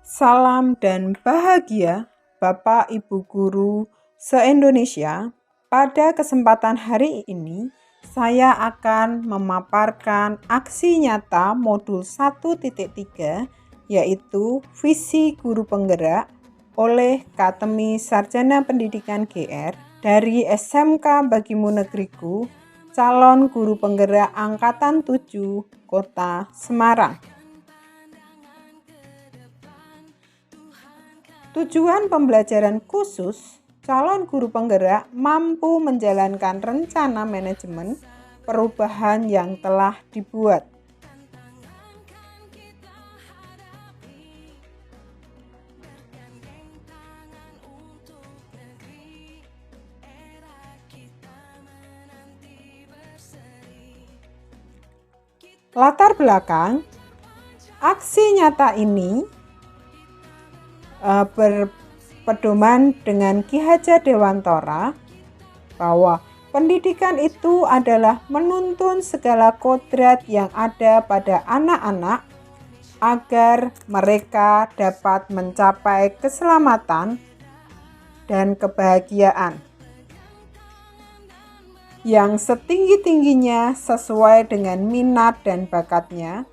Salam dan bahagia Bapak Ibu Guru se-Indonesia. Pada kesempatan hari ini, saya akan memaparkan aksi nyata modul 1.3 yaitu Visi Guru Penggerak oleh Katemi Sarjana Pendidikan GR dari SMK Bagimu Negeriku, calon guru penggerak Angkatan 7 Kota Semarang. Tujuan pembelajaran khusus, calon guru penggerak mampu menjalankan rencana manajemen perubahan yang telah dibuat. Latar belakang, aksi nyata ini berpedoman dengan Ki Hajar Dewantara bahwa pendidikan itu adalah menuntun segala kodrat yang ada pada anak-anak agar mereka dapat mencapai keselamatan dan kebahagiaan yang setinggi-tingginya sesuai dengan minat dan bakatnya,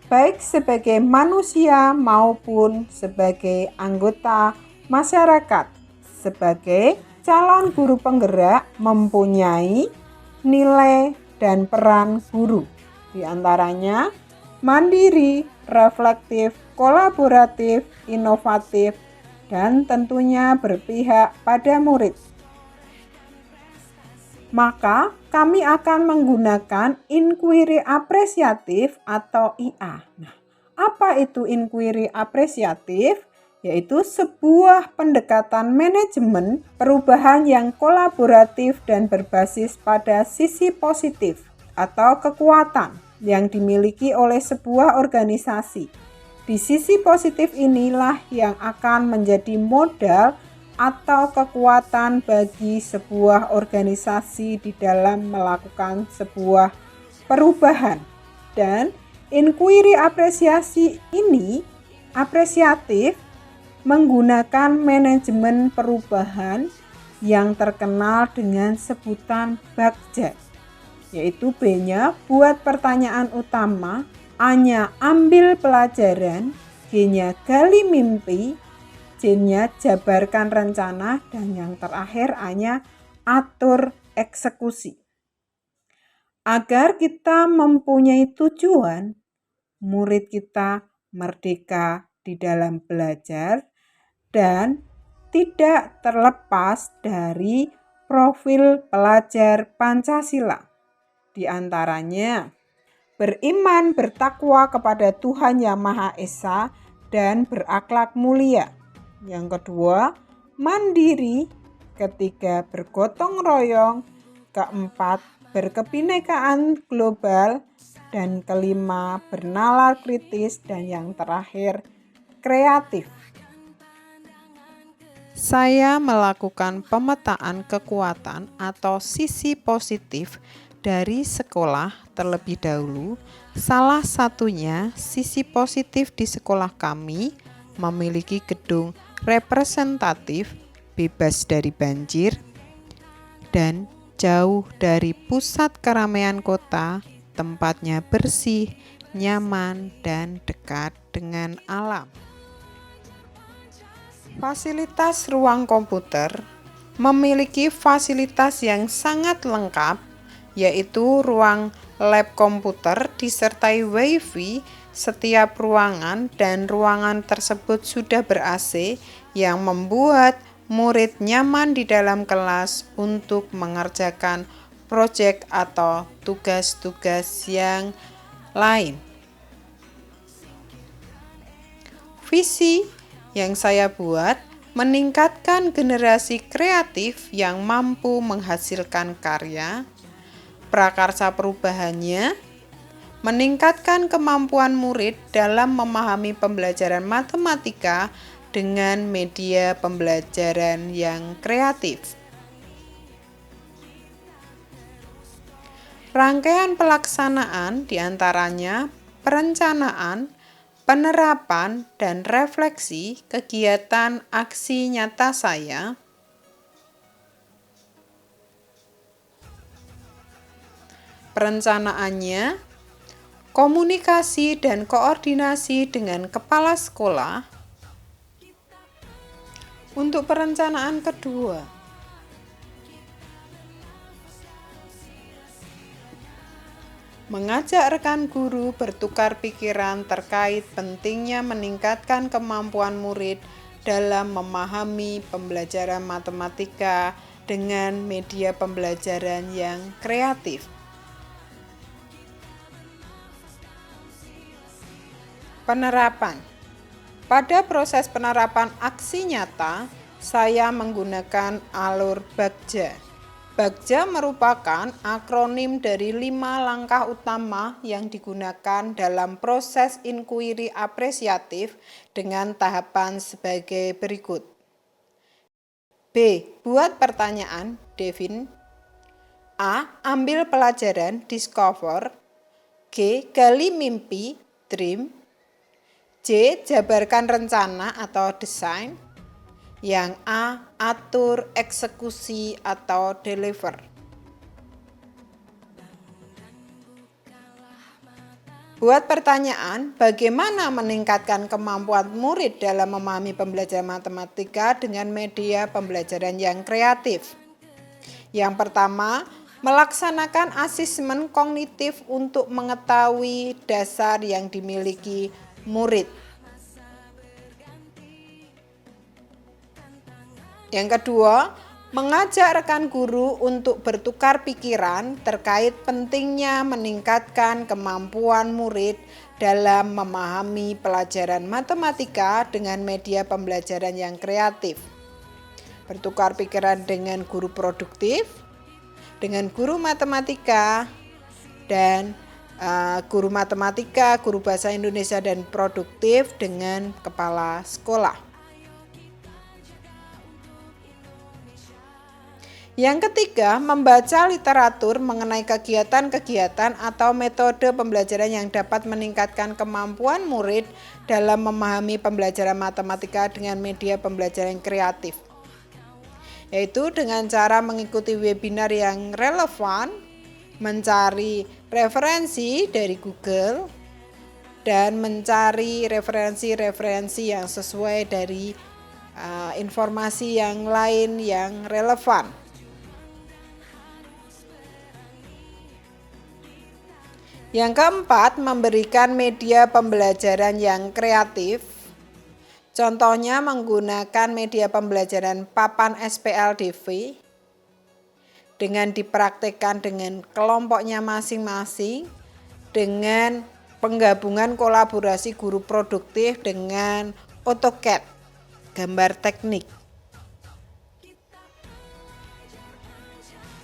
baik sebagai manusia maupun sebagai anggota masyarakat. Sebagai calon guru penggerak mempunyai nilai dan peran guru, di antaranya mandiri, reflektif, kolaboratif, inovatif, dan tentunya berpihak pada murid. Maka kami akan menggunakan inquiry apresiatif atau IA. Nah, apa itu inquiry apresiatif? Yaitu sebuah pendekatan manajemen perubahan yang kolaboratif dan berbasis pada sisi positif atau kekuatan yang dimiliki oleh sebuah organisasi. Di sisi positif inilah yang akan menjadi modal atau kekuatan bagi sebuah organisasi di dalam melakukan sebuah perubahan. Dan inquiry apresiatif menggunakan manajemen perubahan yang terkenal dengan sebutan BAKJA, yaitu B-nya buat pertanyaan utama, A-nya ambil pelajaran, G-nya gali mimpi, J-nya jabarkan rencana, dan yang terakhir A-nya atur eksekusi. Agar kita mempunyai tujuan, murid kita merdeka di dalam belajar dan tidak terlepas dari profil pelajar Pancasila. Di antaranya, beriman bertakwa kepada Tuhan Yang Maha Esa dan berakhlak mulia. Yang kedua, mandiri. Ketiga, bergotong royong. Keempat, berkebinekaan global. Dan kelima, bernalar kritis. Dan yang terakhir, kreatif. Saya melakukan pemetaan kekuatan atau sisi positif dari sekolah terlebih dahulu. Salah satunya, sisi positif di sekolah kami memiliki gedung representatif, bebas dari banjir, dan jauh dari pusat keramaian kota. Tempatnya bersih, nyaman, dan dekat dengan alam. Fasilitas ruang komputer memiliki fasilitas yang sangat lengkap, yaitu ruang lab komputer disertai WiFi. Setiap ruangan dan ruangan tersebut sudah ber-AC yang membuat murid nyaman di dalam kelas untuk mengerjakan proyek atau tugas-tugas yang lain. Visi yang saya buat meningkatkan generasi kreatif yang mampu menghasilkan karya. Prakarsa perubahannya meningkatkan kemampuan murid dalam memahami pembelajaran matematika dengan media pembelajaran yang kreatif. Rangkaian pelaksanaan diantaranya perencanaan, penerapan dan refleksi kegiatan aksi nyata saya. Perencanaannya, komunikasi dan koordinasi dengan kepala sekolah. Untuk perencanaan kedua, mengajak rekan guru bertukar pikiran terkait pentingnya meningkatkan kemampuan murid dalam memahami pembelajaran matematika dengan media pembelajaran yang kreatif. Penerapan. Pada proses penerapan aksi nyata, saya menggunakan alur Bagja. Bagja merupakan akronim dari 5 langkah utama yang digunakan dalam proses inquiry apresiatif dengan tahapan sebagai berikut. B. Buat pertanyaan, Devin. A. Ambil pelajaran, discover. G. Gali mimpi, dream. J. Jabarkan rencana atau desain. Yang A. Atur eksekusi atau deliver. Buat pertanyaan, bagaimana meningkatkan kemampuan murid dalam memahami pembelajaran matematika dengan media pembelajaran yang kreatif? Yang pertama, melaksanakan asesmen kognitif untuk mengetahui dasar yang dimiliki murid. Yang kedua, mengajak rekan guru untuk bertukar pikiran terkait pentingnya meningkatkan kemampuan murid dalam memahami pelajaran matematika dengan media pembelajaran yang kreatif. Bertukar pikiran dengan guru produktif, dengan guru matematika, dan guru matematika, guru bahasa Indonesia dan produktif dengan kepala sekolah. Yang ketiga, membaca literatur mengenai kegiatan-kegiatan atau metode pembelajaran yang dapat meningkatkan kemampuan murid dalam memahami pembelajaran matematika dengan media pembelajaran kreatif. Yaitu dengan cara mengikuti webinar yang relevan, mencari referensi dari Google, dan mencari referensi-referensi yang sesuai dari informasi yang lain yang relevan. Yang keempat, memberikan media pembelajaran yang kreatif. Contohnya menggunakan media pembelajaran papan SPLDV dengan dipraktikkan dengan kelompoknya masing-masing dengan penggabungan kolaborasi guru produktif dengan AutoCAD, gambar teknik.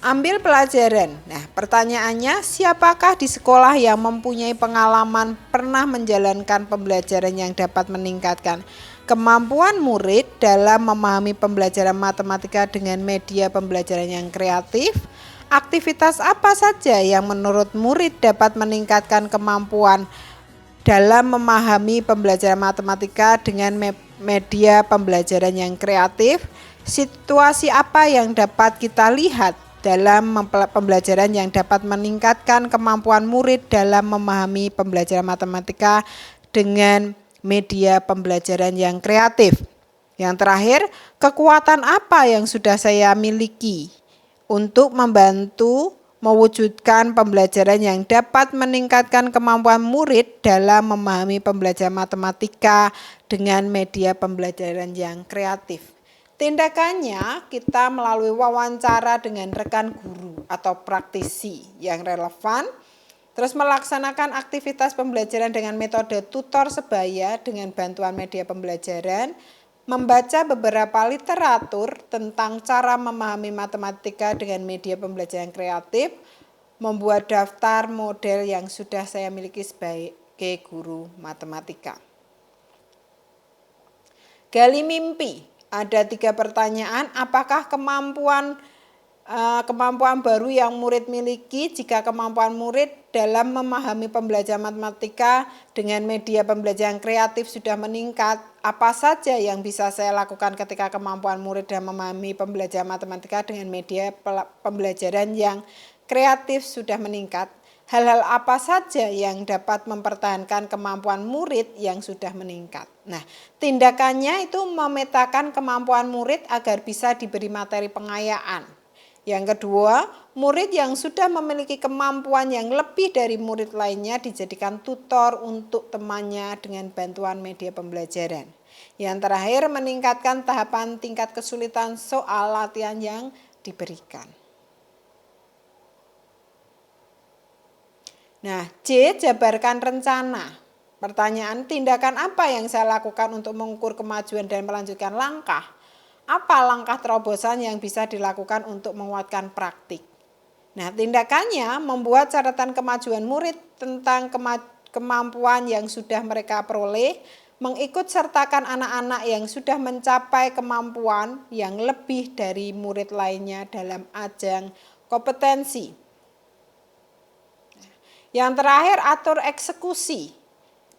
Ambil pelajaran. Nah, pertanyaannya, siapakah di sekolah yang mempunyai pengalaman pernah menjalankan pembelajaran yang dapat meningkatkan kemampuan murid dalam memahami pembelajaran matematika dengan media pembelajaran yang kreatif? Aktivitas apa saja yang menurut murid dapat meningkatkan kemampuan dalam memahami pembelajaran matematika dengan media pembelajaran yang kreatif? Situasi apa yang dapat kita lihat dalam pembelajaran yang dapat meningkatkan kemampuan murid dalam memahami pembelajaran matematika dengan media pembelajaran yang kreatif? Yang terakhir, kekuatan apa yang sudah saya miliki untuk membantu mewujudkan pembelajaran yang dapat meningkatkan kemampuan murid dalam memahami pembelajaran matematika dengan media pembelajaran yang kreatif? Tindakannya, kita melalui wawancara dengan rekan guru atau praktisi yang relevan, terus melaksanakan aktivitas pembelajaran dengan metode tutor sebaya dengan bantuan media pembelajaran, membaca beberapa literatur tentang cara memahami matematika dengan media pembelajaran kreatif, membuat daftar model yang sudah saya miliki sebagai guru matematika. Gali mimpi. Ada 3 pertanyaan, apakah kemampuan kemampuan baru yang murid miliki jika kemampuan murid dalam memahami pembelajaran matematika dengan media pembelajaran kreatif sudah meningkat. Apa saja yang bisa saya lakukan ketika kemampuan murid dalam memahami pembelajaran matematika dengan media pembelajaran yang kreatif sudah meningkat? Hal-hal apa saja yang dapat mempertahankan kemampuan murid yang sudah meningkat? Nah, tindakannya itu memetakan kemampuan murid agar bisa diberi materi pengayaan. Yang kedua, murid yang sudah memiliki kemampuan yang lebih dari murid lainnya dijadikan tutor untuk temannya dengan bantuan media pembelajaran. Yang terakhir, meningkatkan tahapan tingkat kesulitan soal latihan yang diberikan. Nah, C. Jabarkan rencana. Pertanyaan, tindakan apa yang saya lakukan untuk mengukur kemajuan dan melanjutkan langkah? Apa langkah terobosan yang bisa dilakukan untuk menguatkan praktik? Nah, tindakannya membuat catatan kemajuan murid tentang kemampuan yang sudah mereka peroleh, mengikut sertakan anak-anak yang sudah mencapai kemampuan yang lebih dari murid lainnya dalam ajang kompetensi. Yang terakhir, atur eksekusi.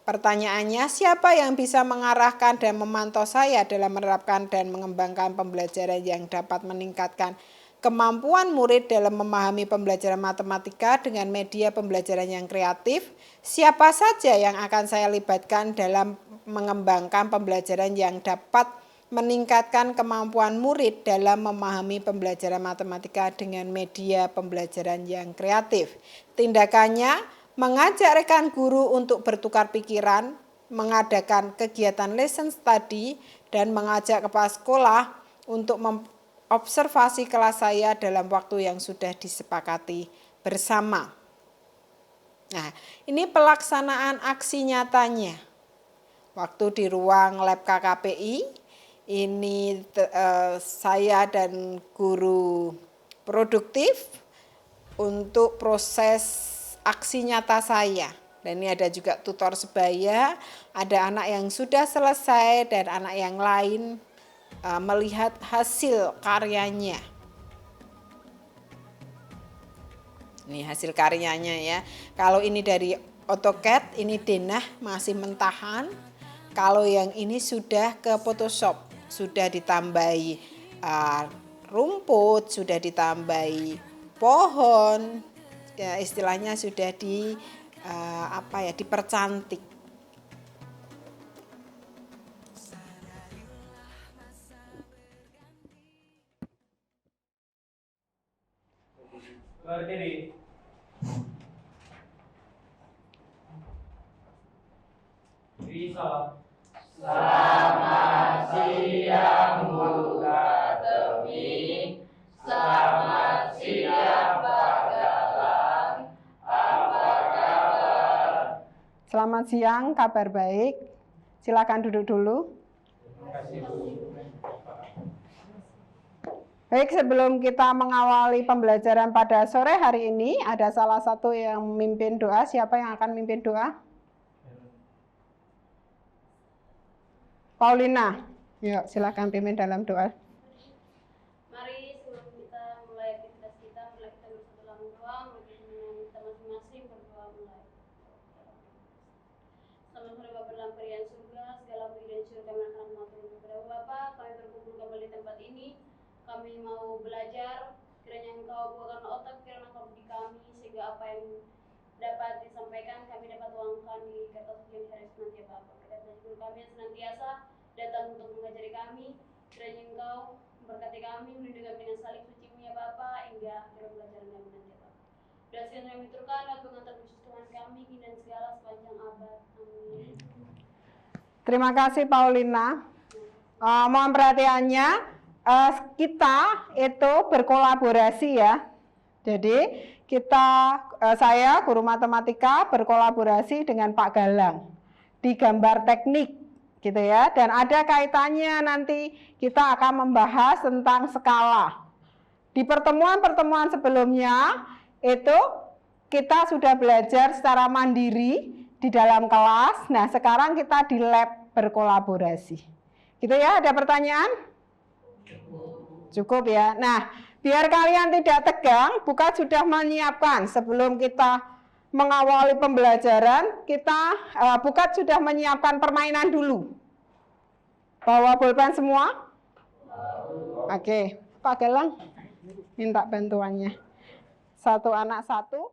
Pertanyaannya, siapa yang bisa mengarahkan dan memantau saya dalam menerapkan dan mengembangkan pembelajaran yang dapat meningkatkan kemampuan murid dalam memahami pembelajaran matematika dengan media pembelajaran yang kreatif? Siapa saja yang akan saya libatkan dalam mengembangkan pembelajaran yang dapat meningkatkan kemampuan murid dalam memahami pembelajaran matematika dengan media pembelajaran yang kreatif? Tindakannya, mengajak rekan guru untuk bertukar pikiran, mengadakan kegiatan lesson study, dan mengajak kepala sekolah untuk mengobservasi kelas saya dalam waktu yang sudah disepakati bersama. Nah, ini pelaksanaan aksi nyatanya. Waktu di ruang lab KKPI, ini saya dan guru produktif untuk proses aksi nyata saya. Dan ini ada juga tutor sebaya, ada anak yang sudah selesai dan anak yang lain melihat hasil karyanya. Ini hasil karyanya ya. Kalau ini dari AutoCAD, ini denah masih mentahan. Kalau yang ini sudah ke Photoshop, sudah ditambahi rumput, sudah ditambahi pohon, ya istilahnya sudah dipercantik. Berdiri. Bisa. Selamat siang Bu Kartemi. Selamat siang Pak Galang. Apa kabar? Selamat siang, kabar baik. Silakan duduk dulu. Terima kasih Bu. Baik, sebelum kita mengawali pembelajaran pada sore hari ini, ada salah satu yang memimpin doa. Siapa yang akan memimpin doa? Paulina. Yuk, silakan pimpin dalam doa. Mari sebelum kita mulai aktivitas kita, mulai kita bersatu dalam doa, bagi kita masing-masing berdoa mulai. Selamat sore Bapa dalam kerajaan surga, segala puji dan syukur kami akan mengatur kepada Bapa. Kami berkumpul kembali di tempat ini. Kami mau belajar, kiranya Engkau bukakan otak, kiranya Engkau budi kami, sehingga apa yang dapat disampaikan kami dapat tuangkan di kertas ujian hari nanti ya Bapa. Berkati guru kami yang senantiasa datang untuk mengajari kami, kiranya Engkau memberkati kami, melindungi kami dengan salib suci-Mu ya Bapa, hingga akhir pelajaran kami nanti ya Bapa. Dan segala yang diturunkan lewat pengantar Kristus Tuhan kami, kini dan segala sepanjang abad. Amin. Terima kasih Paulina. Mohon perhatiannya, kita itu berkolaborasi ya. Jadi saya guru matematika berkolaborasi dengan Pak Galang di gambar teknik gitu ya, dan ada kaitannya nanti kita akan membahas tentang skala. Di pertemuan-pertemuan sebelumnya itu kita sudah belajar secara mandiri di dalam kelas. Nah, sekarang kita di lab berkolaborasi. Gitu ya, ada pertanyaan? Cukup ya. Nah, Biar kalian tidak tegang, Bukat sudah menyiapkan sebelum kita mengawali pembelajaran, Bukat sudah menyiapkan permainan dulu. Bawa bolpen semua? Oke, Pak Galang minta bantuannya. Satu anak satu.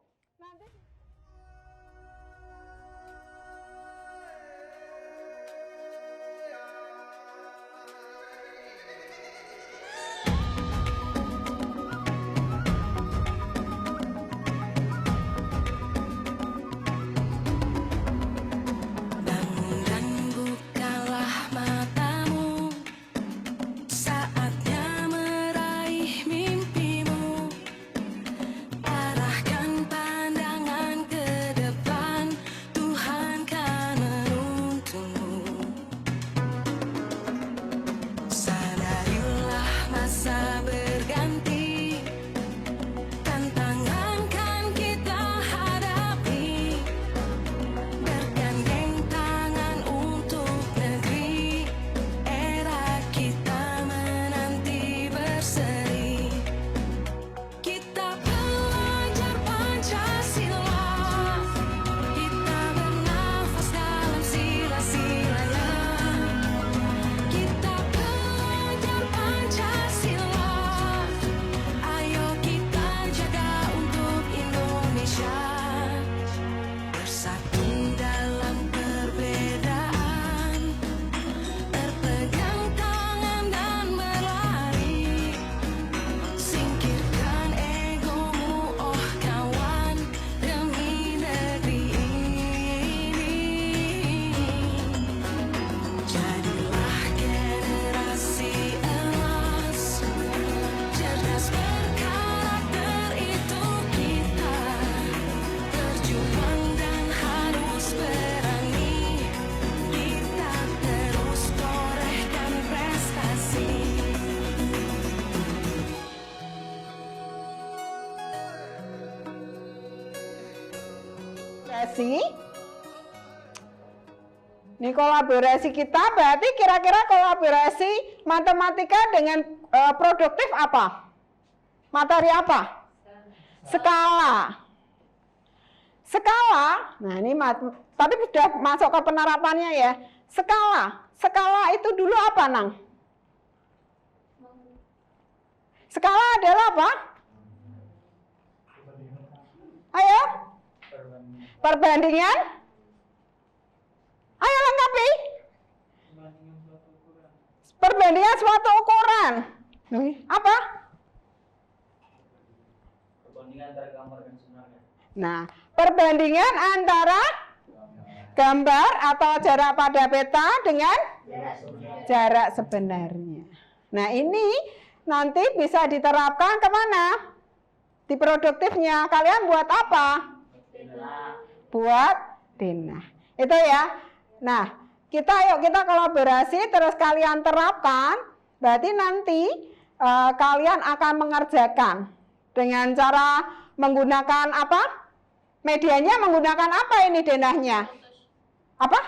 Ini kolaborasi kita berarti kira-kira kolaborasi matematika dengan produktif apa? Materi apa? Skala. Skala. Nah, ini tapi sudah masuk ke penerapannya ya. Skala. Skala itu dulu apa, Nang? Skala adalah apa? Ayo. Perbandingan. Ayo lengkapi. Perbandingan suatu ukuran. Apa? Perbandingan antara gambar dan sebenarnya. Nah, perbandingan antara gambar atau jarak pada peta dengan jarak sebenarnya. Nah, ini nanti bisa diterapkan kemana? Di produktifnya. Kalian buat apa? Buat denah. Itu ya. Nah, kita kolaborasi terus kalian terapkan. Berarti nanti kalian akan mengerjakan dengan cara menggunakan apa? Medianya menggunakan apa ini denahnya? Apa?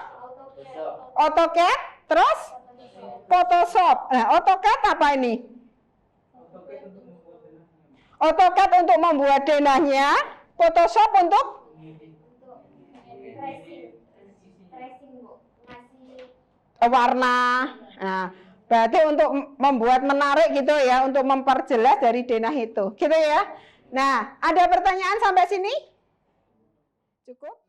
AutoCAD, terus Photoshop. Nah, AutoCAD apa ini? AutoCAD untuk membuat denahnya, Photoshop untuk warna. Nah, berarti untuk membuat menarik gitu ya, untuk memperjelas dari denah itu. Gitu ya. Nah, ada pertanyaan sampai sini? Cukup?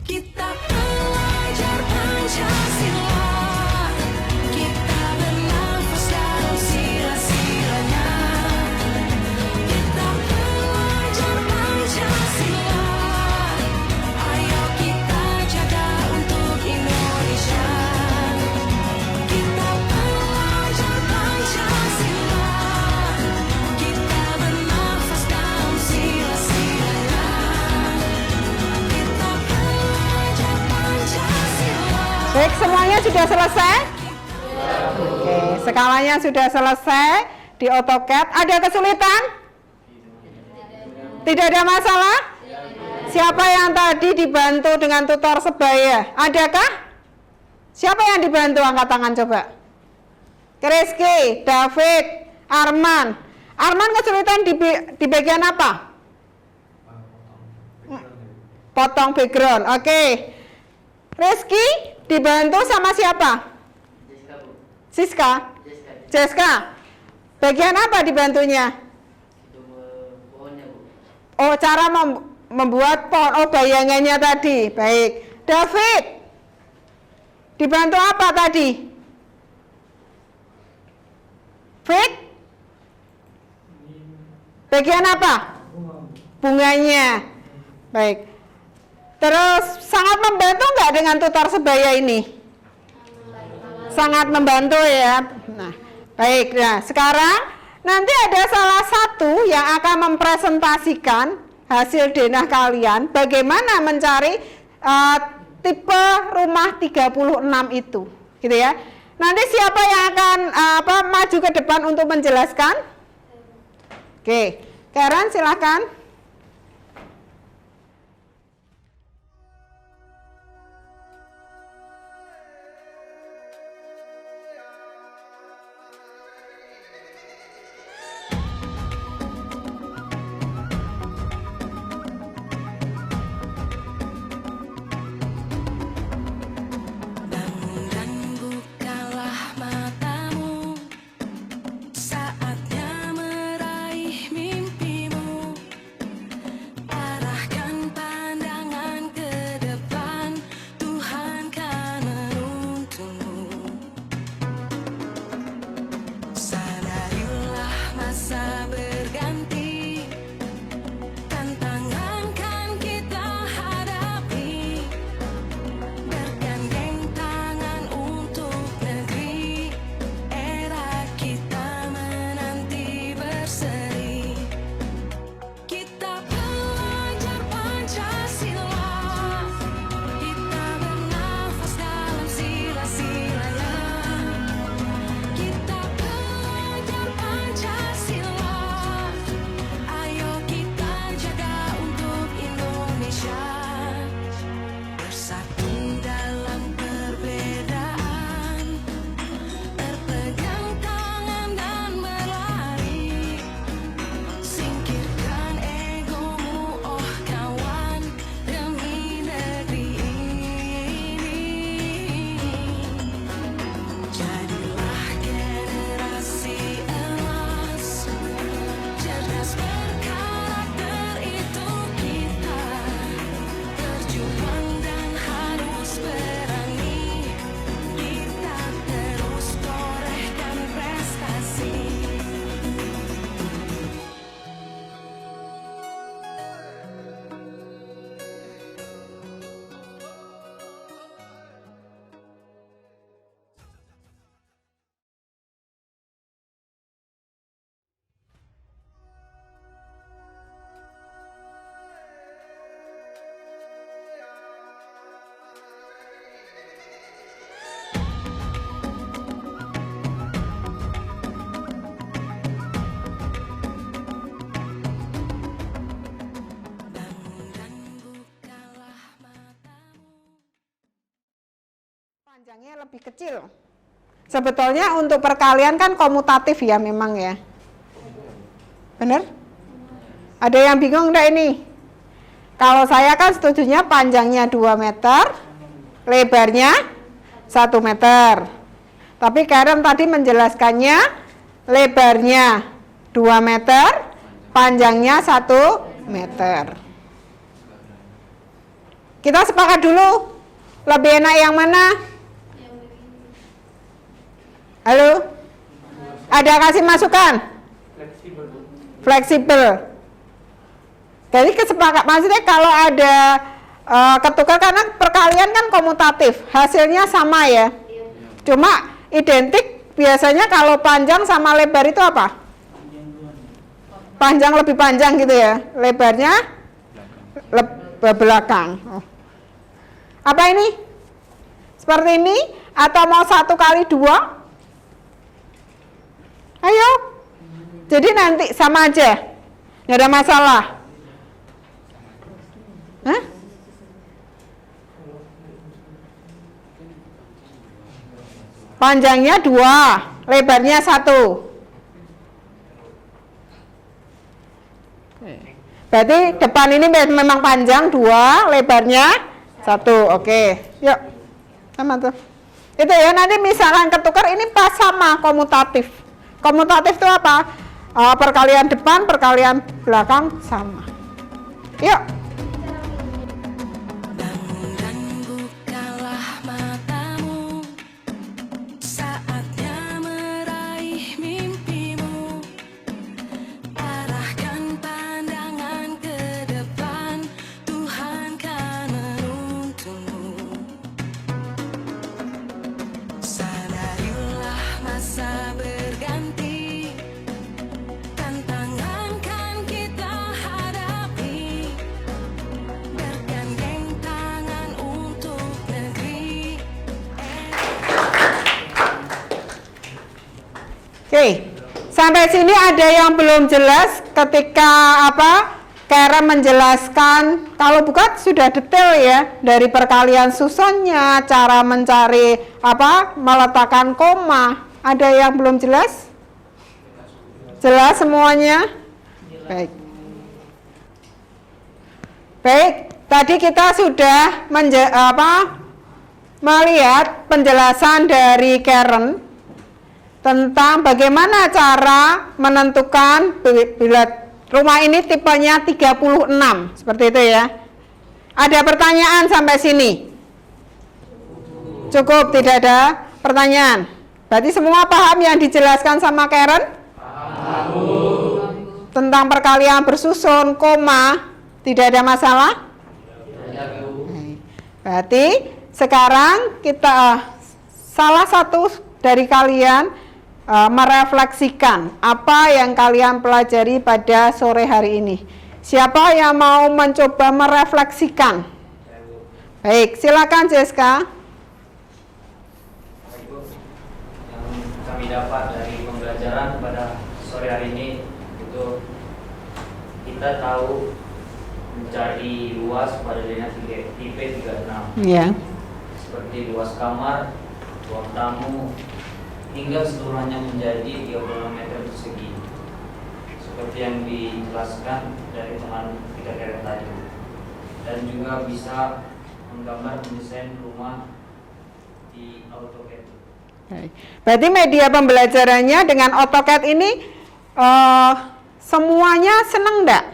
Kita belajar Pancasila, kita bernafas dalam sila-silanya. Kita belajar Pancasila, ayo kita jaga untuk Indonesia. Kita belajar Pancasila, kita bernafas dalam sila-silanya. Baik, semuanya sudah selesai? Oke, skalanya sudah selesai di AutoCAD. Ada kesulitan? Tidak ada masalah? Siapa yang tadi dibantu dengan tutor sebaya? Adakah? Siapa yang dibantu? Angkat tangan coba. Rizky, David, Arman. Arman kesulitan di bagian apa? Potong background. Oke. Rizky dibantu sama siapa? Jessica, Bu. Siska? Jessica. Bagian apa dibantunya? Itu pohonnya, Bu. Oh, cara membuat pohon. Oh, bayangannya tadi. Baik. David, dibantu apa tadi? Fit? Bagian apa? Bunganya. Baik. Terus sangat membantu nggak dengan tutor sebaya ini? Sangat membantu ya. Nah, baik. Nah, sekarang nanti ada salah satu yang akan mempresentasikan hasil denah kalian bagaimana mencari tipe rumah 36 itu, gitu ya. Nanti siapa yang akan maju ke depan untuk menjelaskan? Oke, Karen silakan. Bangun dan bukalah matamu, saatnya meraih mimpimu. Arahkan pandangan ke depan, Tuhan kan menuntunmu. Sadarilah masa berganti, tantangan kan kita hadapi. Bergandeng tangan untuk negeri, era kita menanti berseri. Kita pelajar Pancasila, kita bernafas dalam sila-silanya. Kita pelajar Pancasila, ayo kita jaga untuk Indonesia. Bersatu dalam perbedaan, berpegang tangan dan berlari. Singkirkan egomu, oh kawan, demi negeri ini. Jadilah generasi emas, cerdas berkarakter itu kita. Berjuang dan harus berani, kita terus torehkan prestasi. Bangun dan bukalah matamu. Panjangnya lebih kecil. Sebetulnya untuk perkalian kan komutatif ya memang ya. Bener? Ada yang bingung enggak ini? Kalau saya kan setujunya panjangnya 2 meter, lebarnya 1 meter. Tapi Karen tadi menjelaskannya lebarnya 2 meter, panjangnya 1 meter. Kita sepakat dulu, lebih enak yang mana? Halo? Ada kasih masukan? Fleksibel, Bu. Fleksibel. Jadi kesepakat, maksudnya kalau ada ketukar, karena perkalian kan komutatif, hasilnya sama ya. Cuma identik, biasanya kalau panjang sama lebar itu apa? Panjang lebih panjang gitu ya, lebarnya belakang. Oh. Apa ini? Seperti ini? Atau mau 1 kali 2? Ayo. Jadi nanti sama aja, nggak ada masalah. Hah? Panjangnya 2, lebarnya 1. Berarti depan ini memang panjang 2, lebarnya 1. Oke, yuk. Sama tuh. Itu ya, nanti misalkan ketukar ini pas sama komutatif. Komutatif itu apa? Perkalian depan, perkalian belakang sama. Yuk. Dan bukalah matamu, saatnya meraih mimpimu. Arahkan pandangan ke depan, Tuhan kan menuntunmu. Sadarilah masa berganti, tantangan kan kita hadapi. Bergandeng tangan untuk negeri. Oke, sampai sini ada yang belum jelas ketika Karen menjelaskan, kalau bukan sudah detail ya, dari perkalian susunnya, cara mencari meletakkan koma. Ada yang belum jelas? Jelas semuanya? Baik. Baik, tadi kita sudah melihat penjelasan dari Karen tentang bagaimana cara menentukan bila rumah ini tipenya 36, seperti itu ya. Ada pertanyaan sampai sini? Cukup, tidak ada pertanyaan. Berarti semua paham yang dijelaskan sama Karen? Tentang perkalian bersusun, koma, tidak ada masalah? Berarti sekarang kita salah satu dari kalian merefleksikan apa yang kalian pelajari pada sore hari ini. Siapa yang mau mencoba merefleksikan? Baik, silakan Jessica. Yang kami dapat dari pembelajaran pada sore hari ini itu kita tahu mencari luas pada zona tipe 36. Ya. Seperti luas kamar, ruang tamu, hingga seluruhnya menjadi 36 meter persegi, seperti yang dijelaskan dari teman kita Karen tadi, dan juga bisa menggambar mendesain rumah di AutoCAD. Berarti media pembelajarannya dengan AutoCAD ini semuanya seneng enggak?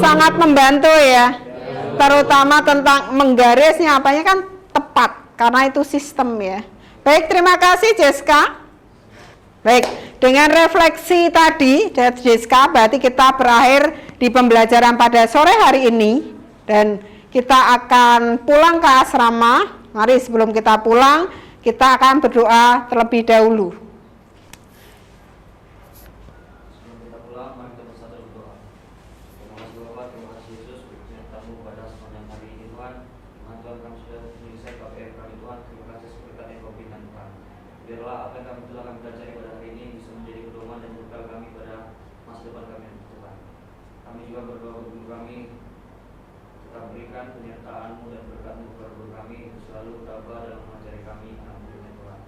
Sangat membantu ya, terutama tentang menggarisnya apanya kan tepat, karena itu sistem ya. Baik, terima kasih Jessica. Baik, dengan refleksi tadi dari Jessica, berarti kita berakhir di pembelajaran pada sore hari ini. Dan kita akan pulang ke asrama. Mari sebelum kita pulang, kita akan berdoa terlebih dahulu. Sebelum kita pulang, mari kita bersatu berdoa. Terima kasih Bapak, terima kasih Yesus, berkatamu pada sepanjang hari ini Tuhan. Tuhan kami sudah menyelesaikan KPR kami Tuhan. Terima kasih seperti yang kau berikan Tuhan. Biarlah apa yang kami telah kami pelajari pada hari ini bisa menjadi pedoman dan bekal kami pada masa depan kami Tuhan. Kami juga berdoa untuk guru kami, tetap berikan penyertaan-Mu dan berkat-Mu kepada guru kami untuk selalu tabah dalam mengajari kami anak muridnya Tuhan.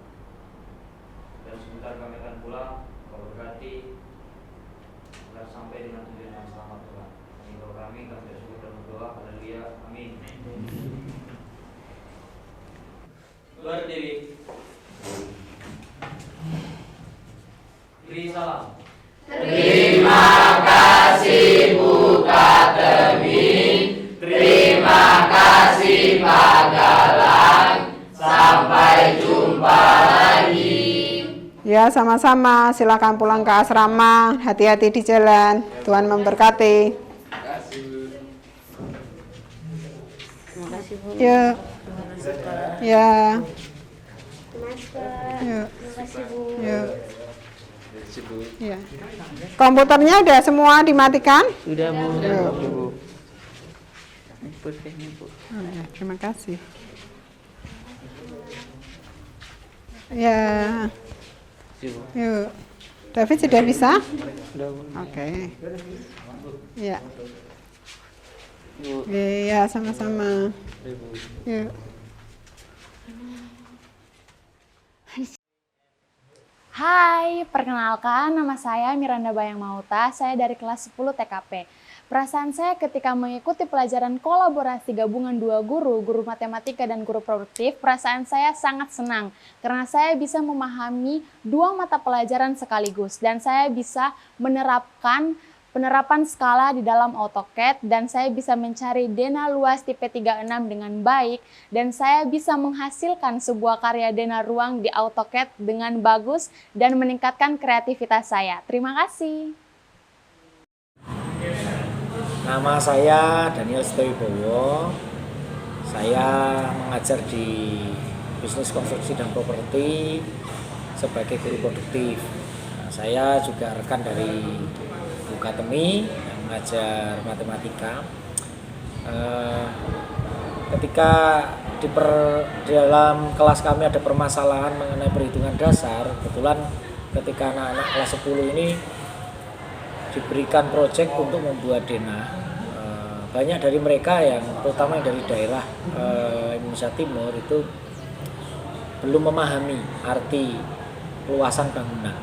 Dan sebentar kami akan pulang, kau berkati agar sampai dengan tujuan yang selamat Tuhan. Kami doa kami bersyukur dan berdoa. Haleluya. Amin. Berdiri. Beri salam. Terima kasih Bu Katemi, terima kasih Pak Galang, sampai jumpa lagi. Ya, sama-sama. Silakan pulang ke asrama. Hati-hati di jalan. Tuhan memberkati. Terima kasih Bu. Ya. Ya. Ya. Terima kasih Bu. Ya. Ya. Komputernya udah semua dimatikan? Sudah Bu. Ya. Bu. Oh, ya, terima kasih. Ya. Yuk. David sudah bisa? Oke. Ya. Bu. Iya, sama-sama. Ibu. Ya. Hai, perkenalkan nama saya Miranda Bayang Mauta, saya dari kelas 10 TKP. Perasaan saya ketika mengikuti pelajaran kolaborasi gabungan dua guru, guru matematika dan guru produktif, perasaan saya sangat senang karena saya bisa memahami dua mata pelajaran sekaligus dan saya bisa penerapan skala di dalam AutoCAD dan saya bisa mencari denah luas tipe 36 dengan baik dan saya bisa menghasilkan sebuah karya denah ruang di AutoCAD dengan bagus dan meningkatkan kreativitas saya. Terima kasih. Nama saya Daniel Setowibowo. Saya mengajar di bisnis konstruksi dan properti sebagai guru produktif. Nah, saya juga rekan dari Bukatemi yang mengajar matematika. Ketika dalam kelas kami ada permasalahan mengenai perhitungan dasar, kebetulan ketika anak-anak kelas 10 ini diberikan proyek untuk membuat denah. Banyak dari mereka yang terutama dari daerah Indonesia Timur itu belum memahami arti luasan bangunan.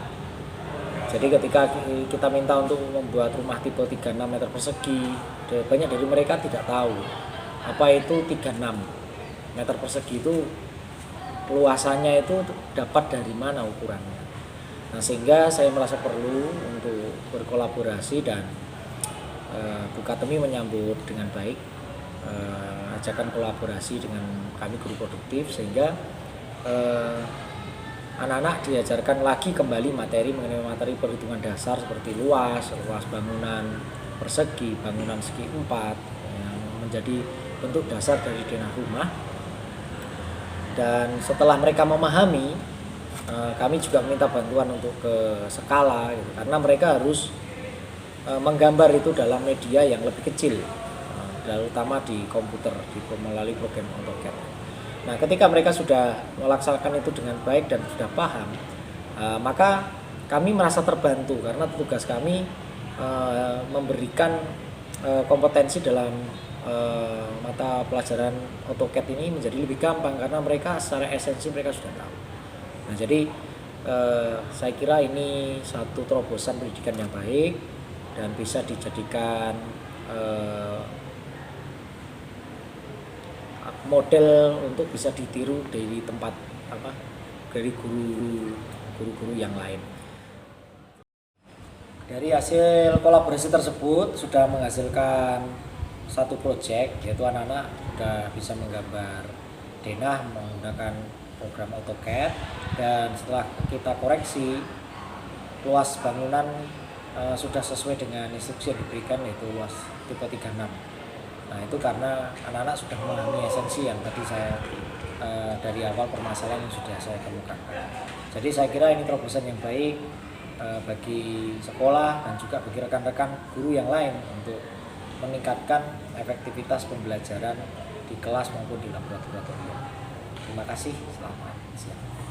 Jadi ketika kita minta untuk membuat rumah tipe 36 meter persegi, banyak dari mereka tidak tahu apa itu 36 meter persegi itu luasannya itu dapat dari mana ukurannya. Nah, sehingga saya merasa perlu untuk berkolaborasi dan Bukatemi menyambut dengan baik ajakan kolaborasi dengan kami guru produktif sehingga anak-anak diajarkan lagi kembali materi mengenai materi perhitungan dasar seperti luas bangunan persegi, bangunan segi 4 yang menjadi bentuk dasar dari denah rumah. Dan setelah mereka memahami, kami juga meminta bantuan untuk ke skala gitu, karena mereka harus menggambar itu dalam media yang lebih kecil, terutama di komputer melalui program AutoCAD. Nah, ketika mereka sudah melaksanakan itu dengan baik dan sudah paham, maka kami merasa terbantu karena tugas kami memberikan kompetensi dalam mata pelajaran AutoCAD ini menjadi lebih gampang karena mereka secara esensi mereka sudah tahu. Nah, jadi saya kira ini satu terobosan pendidikan yang baik dan bisa dijadikan model untuk bisa ditiru dari tempat dari guru-guru yang lain. Dari hasil kolaborasi tersebut sudah menghasilkan satu proyek, yaitu anak-anak sudah bisa menggambar denah menggunakan program AutoCAD, dan setelah kita koreksi luas bangunan sudah sesuai dengan instruksi yang diberikan, yaitu luas tipe 36. Nah, itu karena anak-anak sudah memahami esensi yang tadi saya dari awal permasalahan yang sudah saya kemukakan. Jadi saya kira ini terobosan yang baik bagi sekolah dan juga bagi rekan-rekan guru yang lain untuk meningkatkan efektivitas pembelajaran di kelas maupun di laboratorium. Terima kasih, selamat siang.